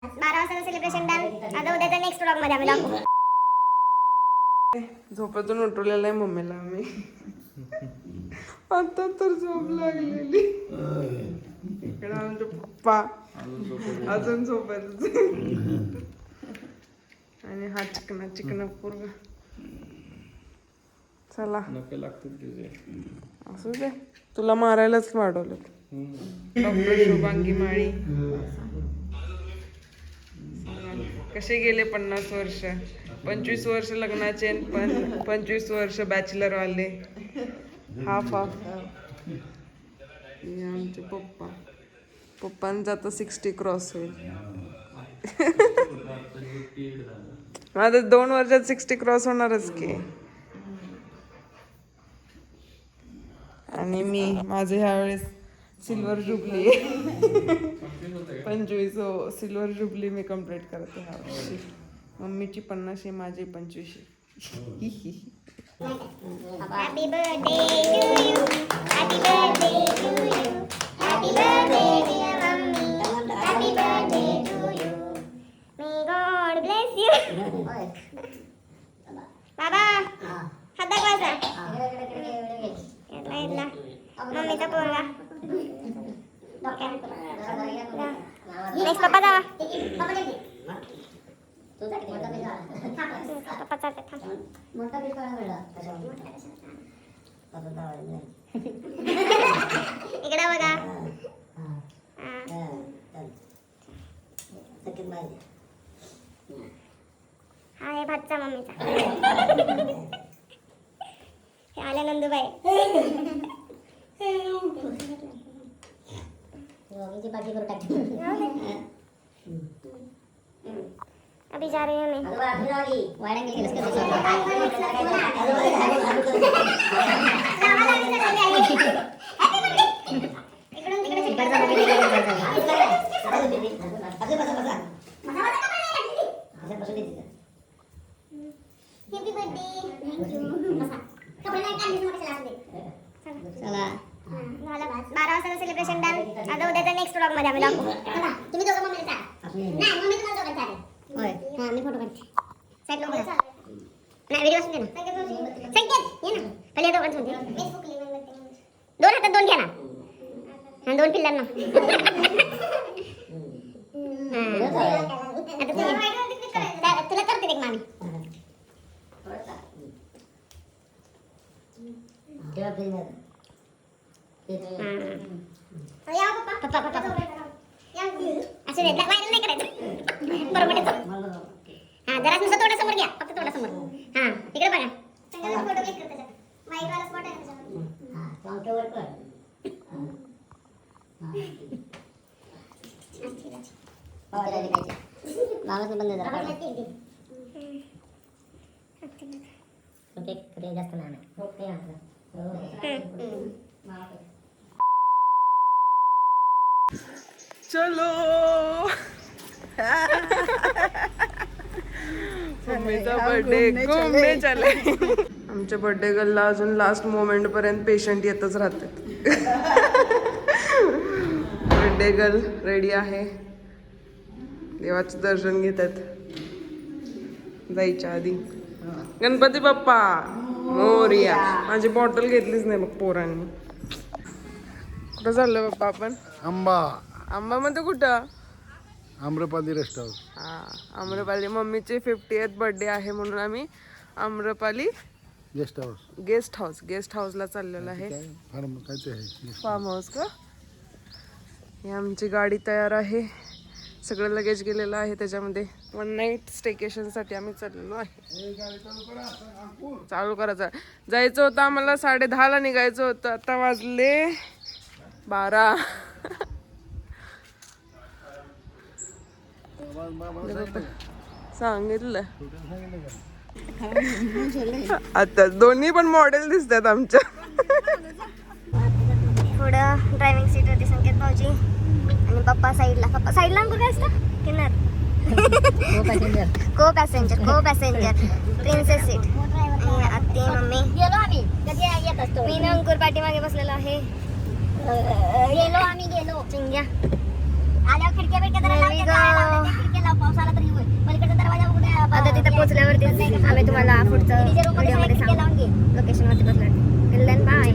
12 वाजता celebration done. आता उद्याचा नेक्स्ट व्लॉग मध्ये आम्ही दाखवू. झोपेतून उठवलेलं आहे मम्मीला आम्ही. आता तर झोप लागलेली. इकडे आमचे पप्पा अजून झोपायचं. आणि हा चिकना चिकना पूर्ण. चला नक्की लागतील तुझे. असू दे, तुला मारायलाच वाढवलं. डॉक्टर शुभांगी माळी. कसे गेले 50 वर्ष? 25 वर्ष लग्नाचे, पण 25 वर्ष बॅचलर वाले. Half half. हे आमचे पप्पा. पप्पांचा आता 60 क्रॉस होईल. आता 2 वर्षात 60 क्रॉस होणारच की. आणि मी माझे ह्यावेळेस सिल्वर जुबली 25. हो, सिल्वर जुबली मी कम्प्लीट करते ह्या वर्षी. मम्मीची 50, माझी 25. Happy birthday to you. Happy birthday to you. Happy birthday dear mummy. Happy birthday to you. May God bless you. बाबा हात दाखवायचा. इथला मम्मीचा पोरगा. नेक्स्ट पप्पा जावा. पप्पा चालते थांब. इकडे बघा. हा आहे भातचा मम्मीचा. हे आल्या नंदूबाई. अभी जा रही हूँ मैं. चला 12 वाजता सेलिब्रेशन डन. आता उद्याचा नेक्स्ट व्लॉग मध्ये आम्ही दाखवू. तुम्ही दोघं मम्मीला चाला. नाही मम्मी तुम्हाला दोघं चालेल. होय हां मी फोटो काढते. साईड ला बघा. नाही व्हिडिओ असू दे ना. संकेत ये ना. पहिले दोघांचं होते. दोन हातात दोन घ्या ना. हां 2 पिल्लांना. आता तुला करते एक मामी. पप्पा पप्पा असं नाही व्हायरल नाही करायचं. बरोबर येतो. हां जरा नुसतं थोडं समोर घ्या. फक्त थोडं समोर. हां तिकडे बघा. फोटो क्लिक कर त्याच्यात. व्हाईट वाला स्पॉट आहे त्याच्यावर. हां काउंटरवर कर. मागच बंद जरा. ओके जास्त नाही. ओके चलो मम्मीचा बर्थडे घूमने चले. आमच्या बर्थडे गर्लला अजून लास्ट मोमेंट पर्यंत पेशंट येतच राहतात. बर्थडे गर्ल रेडी आहे. देवाचं दर्शन घेतात जायच्या आधी. गणपती बाप्पा मोरया. माझी बॉटल घेतलीच नाही बघ पोरांनी. कुठं चाललं बाप्पा आपण? आंबा म्हणतो कुठं? Amrapali rest house. हा आम्रपाली. मम्मीचे 50th बर्थडे आहे म्हणून आम्ही आम्रपाली गेस्ट हाऊसला चाललेलो आहे. फार्म हाऊस का? ही आमची गाडी तयार आहे. सगळं लगेज गेलेलं आहे त्याच्यामध्ये. 1 नाईट स्टेकेशनसाठी आम्ही चाललेलो आहे. चालू करायचं. जायचं होतं आम्हाला 10:30ला निघायचं होतं. आता वाजले 12. सांगितलं आता. दोन्ही पण मॉडेल दिसतात आमच्या. पुढं ड्रायव्हिंग सीट होती संकेत भाऊजी आणि पप्पा साईडला. पप्पा साईडला कुठे असतं? किनार. को पॅसेंजर प्रिन्सेस सीट. आत्ती मम्मी. गेलो आम्ही. कधी येत असतो. मी अंकुर पाठीमागे बसलेलो आहे. गेलो चिंग्या. आल्यावर खिडक्या आम्ही तुम्हाला पुढचं व्हिडिओमध्ये सांगू. लोकेशनवरती बसलो. Till bye.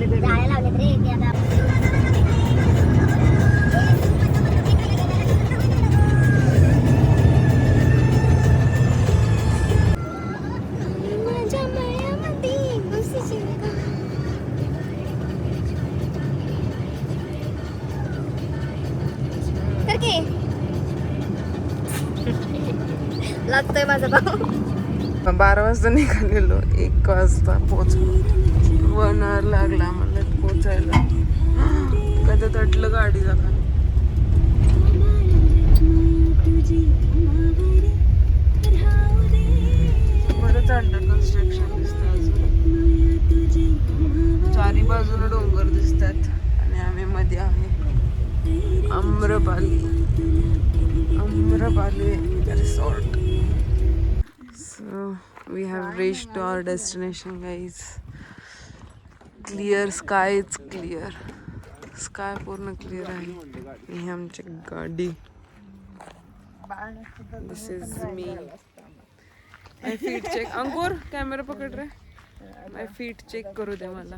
लागतोय माझा भाऊ. 12 वाजता निघालेलो, 1 वाजता पोहोचलो. 1 hour लागला आम्हाला पोचायला. कधी तटलं गाडीला खाली. बरंच अंडर कन्स्ट्रक्शन दिसतं अजून. चारी बाजूला डोंगर दिसतात आणि आम्ही मध्ये आहे Amrapali resort. So we have reached our destination, guys. Clear sky, it's clear. Sky पूर्ण clear आहे. ही आमची गाडी. This is me. My feet check. Ankur camera पकड रे. My feet check करू दे मला.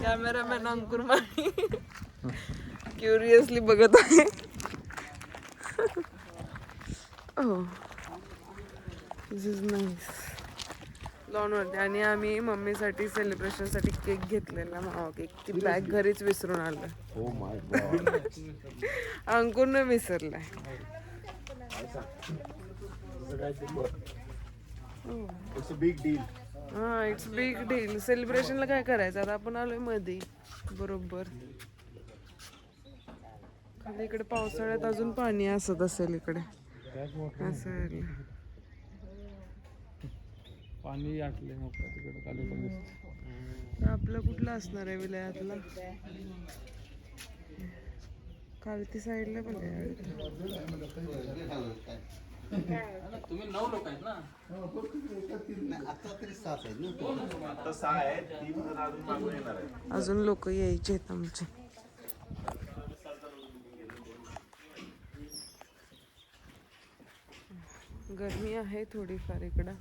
कॅमेरामॅन अंकुर माही क्युरियसली बघत आहे. Oh this is nice. लॉनवरती. आणि आम्ही मम्मीसाठी सेलिब्रेशनसाठी केक घेतलेला, मावा केक. ती बॅग घरीच विसरून आलं. Oh my God. अंकुरने विसरलाय. It's a big deal. हा इट्स बिग डील. सेलिब्रेशनला काय करायचं आता. आपण आलोय मध्ये बरोबर. खाली इकडे पावसाळ्यात अजून पाणी असत असेल इकडे. असं पाणी आटले तिकडे खाली. आपलं कुठलं असणार आहे विलयातला. खालती साईडला पण आहे. तुम्ही 9 लोक आहेत ना. अजून लोक यायचे आहेत आमचे. गरमी आहे थोडीफार इकडं.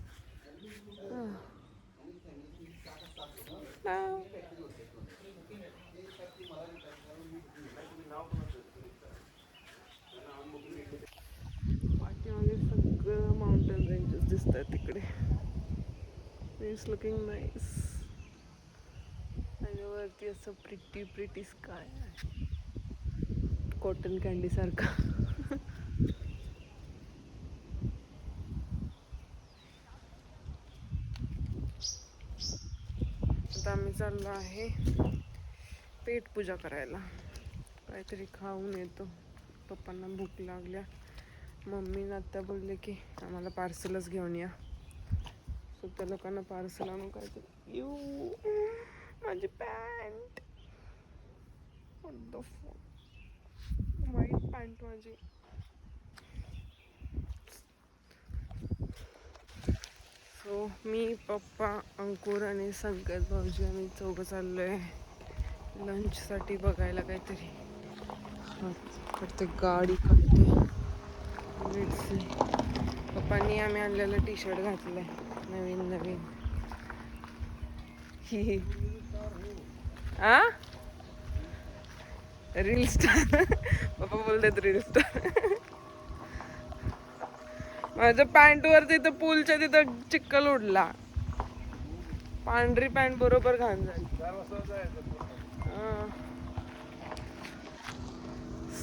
पाठीमागे सगळं माउंटेन रेंजेस दिसत आहेत तिकडे. It's looking nice. आणि वरती असं प्रिटी स्काय आहे, कॉटन कॅन्डी सारखा. आता आम्ही चाललो आहे पेट पूजा करायला. काहीतरी खाऊन येतो. पप्पांना भूक लागल्या. मम्मी आता बोलले की आम्हाला पार्सलच घेऊन या. सो त्या लोकांना पार्सल आणून काहीतरी. यू माझी पॅन्ट व्हाईट पॅन्ट माझी. सो मी पप्पा अंकुर आणि संकेत भाऊजी आम्ही चौघं चाललोय लंचसाठी बघायला काहीतरी. प्रत्येक गाडी काढते. पप्पांनी आम्ही आणलेलं टी शर्ट घातलंय नवीन. ही आ रील स्टार. पप्पा बोलतात रील स्टार. माझ्या पॅन्टवर तिथं पूलच्या तिथं चिक्कल उडला. पांढरी पॅन्ट बरोबर घाण झाली.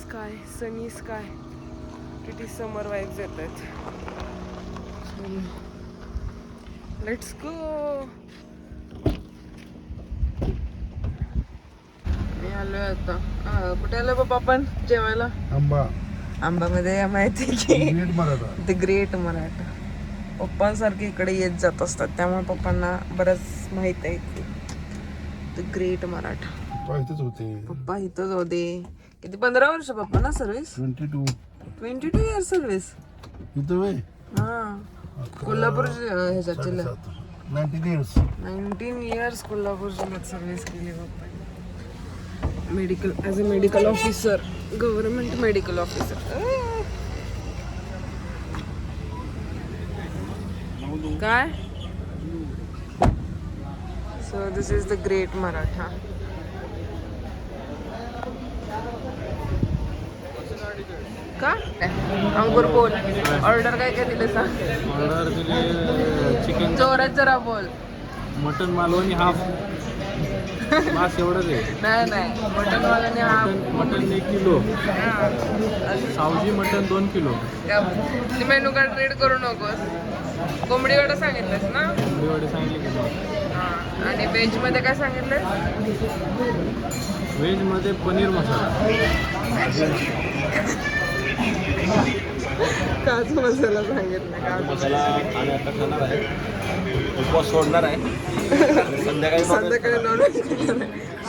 स्काय सनी स्काय किती समर वाईब्स येत आहेत. Let's go. मी आलोय आता. कुठे आलोय बाबा आपण जेवायला? आंबामध्ये माहिती की द ग्रेट मराठा. पप्पांसारखे इकडे येत जात असतात त्यामुळे पप्पांना बरंच माहित आहे की द ग्रेट मराठा. पप्पा इथंच होते. किती 15 वर्ष पप्पा ना सर्व्हिस. 22 years service. हा कोल्हापूर ह्याच्यात जिल्ह्यात 19 इयर्स कोल्हापूर जिल्ह्यात सर्व्हिस केली पप्पा. Medical as a medical officer, government medical officer. काय? So this is the great Maratha. का अंकुर बोल, ऑर्डर काय काय दिलं सांग. ऑर्डर दिली चिकन, जोरात जरा बोल. Mutton Malvani half. बस एवढंच आहे. नाही मटन वाल्याने हा मटन 1 किलो, सावजी मटन 2 किलो. मेनू कार्ड रीड करू नकोस. कोंबडी वडा सांगितलंस ना. वडे सांगितले की हां, आणि व्हेज मध्ये काय सांगितलं? व्हेजमध्ये पनीर मसाला. काजू मसाला सांगितलं. काजू मसाला आणि आता खाणार आहे, उपवास सोडणार आहे. संध्याकाळी नॉनव्हेज.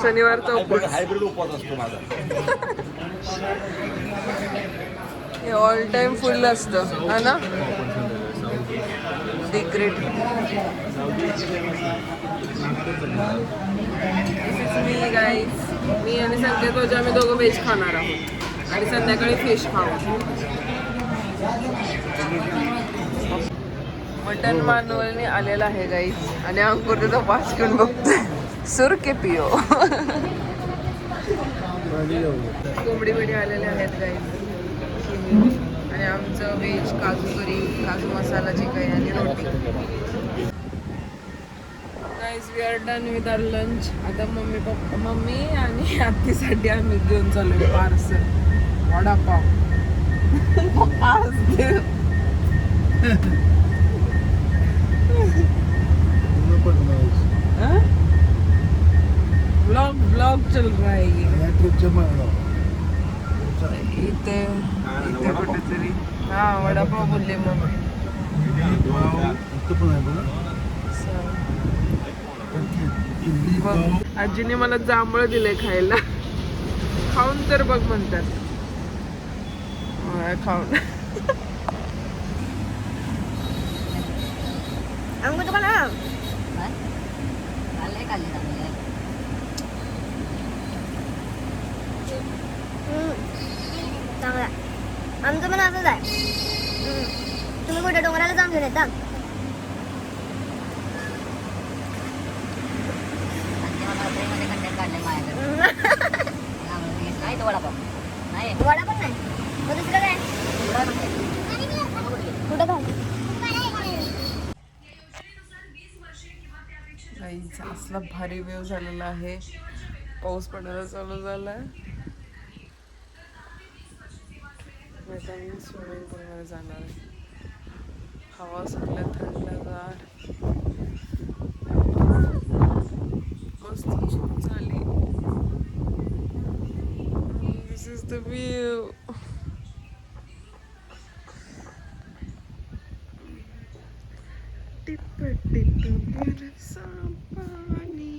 शनिवारचा उपवास. हायब्रिड उपवास असतो माझा. हे ऑल टाइम फुल असतं हा ना. सिक्रेट. मी गाईज, मी आणि संकेत भाऊजी आम्ही दोघं व्हेज खाणार आहोत आणि संध्याकाळी फिश खाऊ. मटन मानवलने आलेला आहे गाईज आणि अंकुर त्याचा वास घेऊन बघतोय. सुर के पिओ. कोंबडी बिडी आलेले आहेत गाईज आणि आमचं व्हेज काजू करी, काजू मसाला जे काही आणि रोटी. Guys we are done with our lunch. आता मम्मी आणि आत्तीसाठी आम्ही घेऊन चाललोय पार्सल वडापाव. ब्लॉग चल रहा है ये. इथे कुठेतरी हा वडापाव बोलले मग. आजीने मला जांभळं दिलंय खायला. खाऊन तर बघ म्हणतात. खाऊन अंकुर तुम्हाला चांगला. आमचं पण असंच आहे. तुम्ही कुठे डोंगराला जाऊन घेऊन येता? वडापाव नाही मग दुसरं काय? कुठं काय? गाईज असला भारी वेव झालेला आहे. पाऊस पडायला चालू झालाय. स्विमिंग पूलमध्ये जाणार आहे. हवा सुटल्या थंडगार. मस्त झोप झाली. This is the view. टिप टिप बरसा पाणी.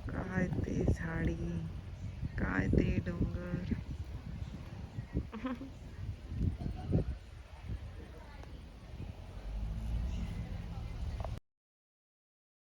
काय ते झाडी, काय ते डोंगर.